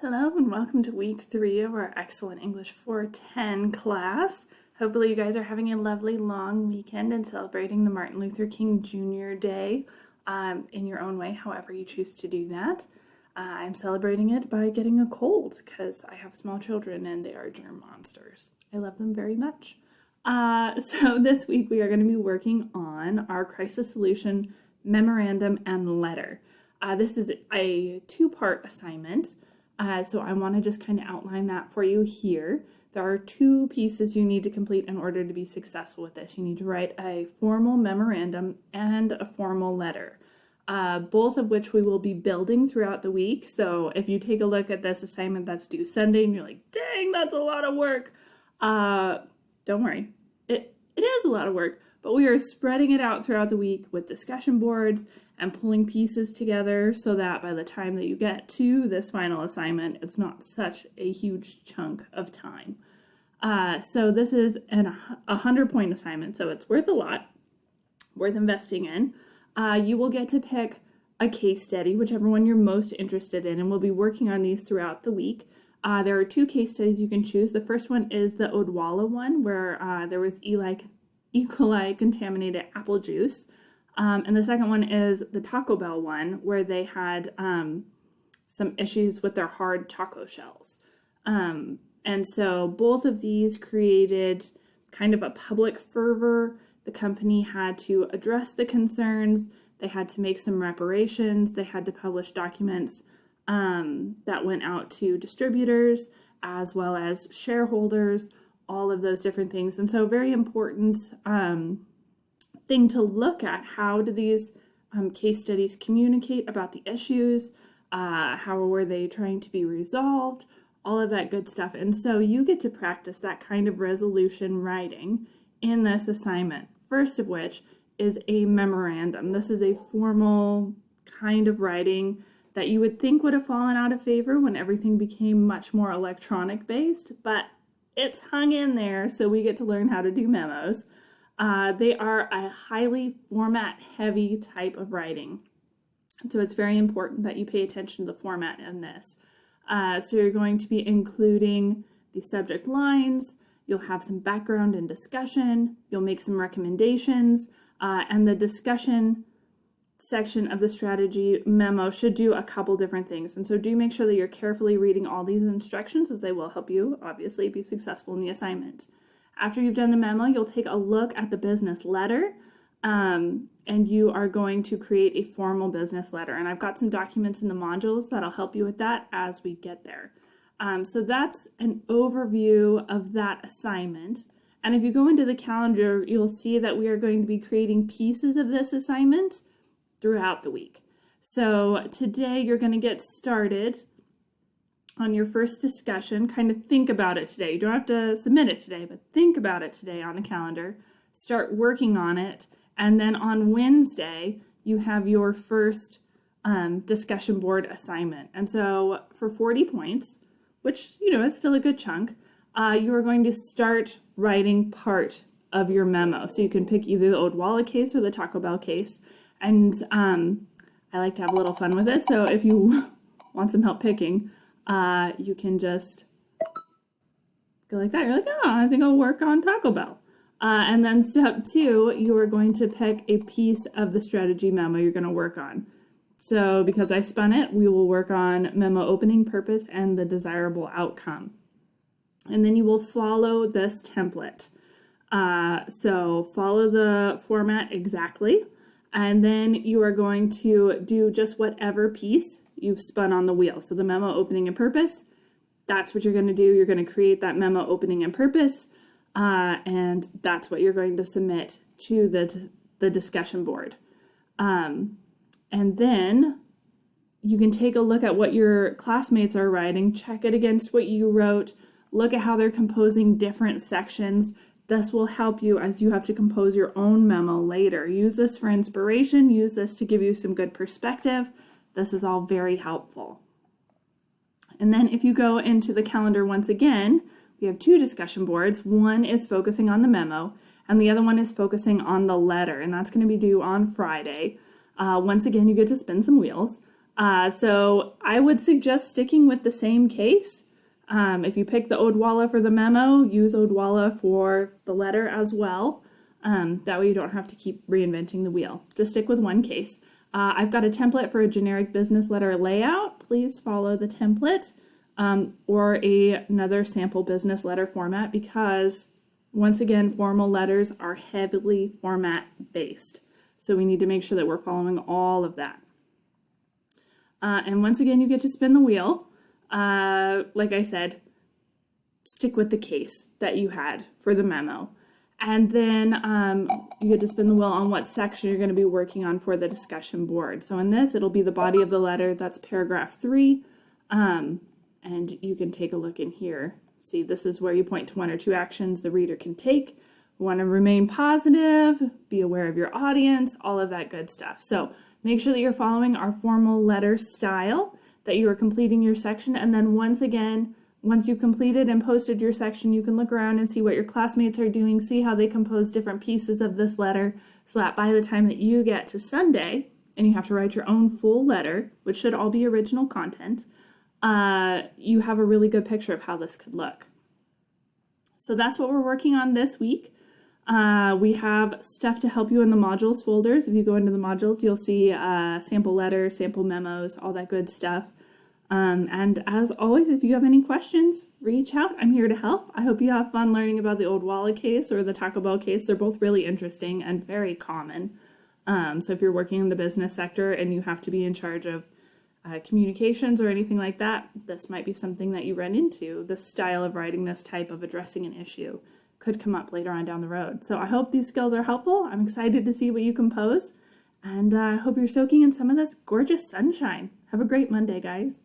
Hello and welcome to week 3 of our Excellent English 410 class. Hopefully you guys are having a lovely long weekend and celebrating the Martin Luther King Jr. Day in your own way, however you choose to do that. I'm celebrating it by getting a cold because I have small children and they are germ monsters. I love them very much. So this week we are going to be working on our crisis solution memorandum and letter. This is a 2-part assignment. So I want to just kind of outline that for you here. There are 2 pieces you need to complete in order to be successful with this. You need to write a formal memorandum and a formal letter, both of which we will be building throughout the week. So if you take a look at this assignment that's due Sunday and you're like, dang, that's a lot of work. Don't worry, it is a lot of work, but we are spreading it out throughout the week with discussion boards and pulling pieces together so that by the time that you get to this final assignment, it's not such a huge chunk of time. So this is a 100-point assignment, so it's worth a lot, worth investing in. You will get to pick a case study, whichever one you're most interested in, and we'll be working on these throughout the week. There are 2 case studies you can choose. The first one is the Odwalla one, where there was E. coli contaminated apple juice. And the second one is the Taco Bell one, where they had some issues with their hard taco shells. And so both of these created kind of a public fervor. The company had to address the concerns. They had to make some reparations. They had to publish documents that went out to distributors as well as shareholders, all of those different things. And so very important thing to look at. How do these case studies communicate about the issues? How were they trying to be resolved? All of that good stuff. And so you get to practice that kind of resolution writing in this assignment. First of which is a memorandum. This is a formal kind of writing that you would think would have fallen out of favor when everything became much more electronic based, but it's hung in there, so we get to learn how to do memos. They are a highly format-heavy type of writing, so it's very important that you pay attention to the format in this. So you're going to be including the subject lines, you'll have some background and discussion, you'll make some recommendations, and the discussion section of the strategy memo should do a couple different things. And so do make sure that you're carefully reading all these instructions, as they will help you obviously be successful in the assignment. After you've done the memo, you'll take a look at the business letter, and you are going to create a formal business letter. And I've got some documents in the modules that'll help you with that as we get there. So that's an overview of that assignment. And if you go into the calendar, you'll see that we are going to be creating pieces of this assignment throughout the week. So today you're going to get started on your first discussion. Kind of think about it today. You don't have to submit it today, but think about it today on the calendar. Start working on it. And then on Wednesday, you have your first discussion board assignment. And so for 40 points, which, is still a good chunk, you are going to start writing part of your memo. So you can pick either the Odwalla case or the Taco Bell case. And I like to have a little fun with it. So if you want some help picking, you can just go like that. You're like, oh, I think I'll work on Taco Bell. And then step 2, you are going to pick a piece of the strategy memo you're going to work on. So because I spun it, we will work on memo opening, purpose, and the desirable outcome. And then you will follow this template. So follow the format exactly. And then you are going to do just whatever piece you've spun on the wheel. So the memo opening and purpose, that's what you're going to do. You're going to create that memo opening and purpose, and that's what you're going to submit to the discussion board. And then you can take a look at what your classmates are writing, check it against what you wrote, look at how they're composing different sections. This will help you as you have to compose your own memo later. Use this for inspiration. Use this to give you some good perspective. This is all very helpful. And then if you go into the calendar once again, we have 2 discussion boards. One is focusing on the memo, and the other one is focusing on the letter, and that's going to be due on Friday. Once again, you get to spin some wheels. So I would suggest sticking with the same case. If you pick the Odwalla for the memo, use Odwalla for the letter as well. That way you don't have to keep reinventing the wheel. Just stick with one case. I've got a template for a generic business letter layout. Please follow the template, or another sample business letter format, because once again, formal letters are heavily format based. So we need to make sure that we're following all of that. And once again, you get to spin the wheel. Like I said, stick with the case that you had for the memo. And then you get to spin the wheel on what section you're going to be working on for the discussion board. So in this, it'll be the body of the letter. That's paragraph 3. And you can take a look in here. See, this is where you point to 1 or 2 actions the reader can take. You want to remain positive, be aware of your audience, all of that good stuff. So make sure that you're following our formal letter style, that you are completing your section, and then once again, once you've completed and posted your section, you can look around and see what your classmates are doing, see how they compose different pieces of this letter, so that by the time that you get to Sunday, and you have to write your own full letter, which should all be original content, you have a really good picture of how this could look. So that's what we're working on this week. We have stuff to help you in the modules folders. If you go into the modules, you'll see sample letters, sample memos, all that good stuff. And as always, if you have any questions, reach out. I'm here to help. I hope you have fun learning about the Odwalla case or the Taco Bell case. They're both really interesting and very common. So if you're working in the business sector and you have to be in charge of communications or anything like that, this might be something that you run into. This style of writing, this type of addressing an issue could come up later on down the road. So I hope these skills are helpful. I'm excited to see what you compose, and I hope you're soaking in some of this gorgeous sunshine. Have a great Monday, guys.